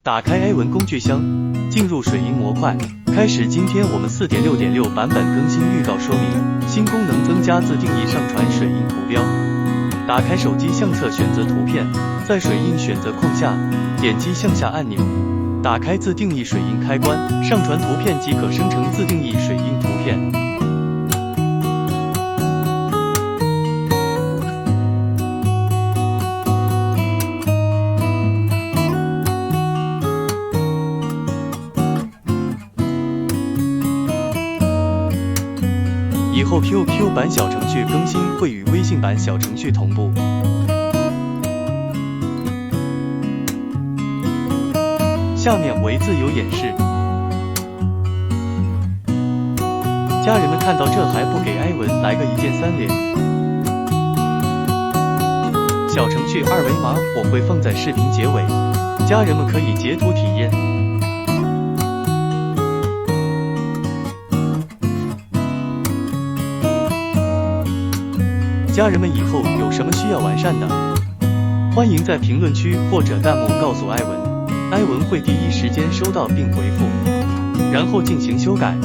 打开 A 文工具箱，进入水银模块，开始今天我们 4.6.6 版本更新预告说明。新功能增加自定义上传水印图标。打开手机相册，选择图片，在水印选择空下，点击向下按钮，打开自定义水印开关，上传图片即可生成自定义水印图片。以后 QQ 版小程序更新会与微信版小程序同步。下面为自由演示。家人们看到这还不给艾文来个一键3连？小程序二维码我会放在视频结尾，家人们可以截图体验。家人们以后有什么需要完善的，欢迎在评论区或者弹幕告诉艾文，艾文会第一时间收到并回复，然后进行修改。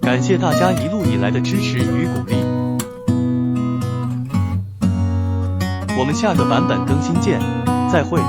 感谢大家一路以来的支持与鼓励，我们下个版本更新见，再会。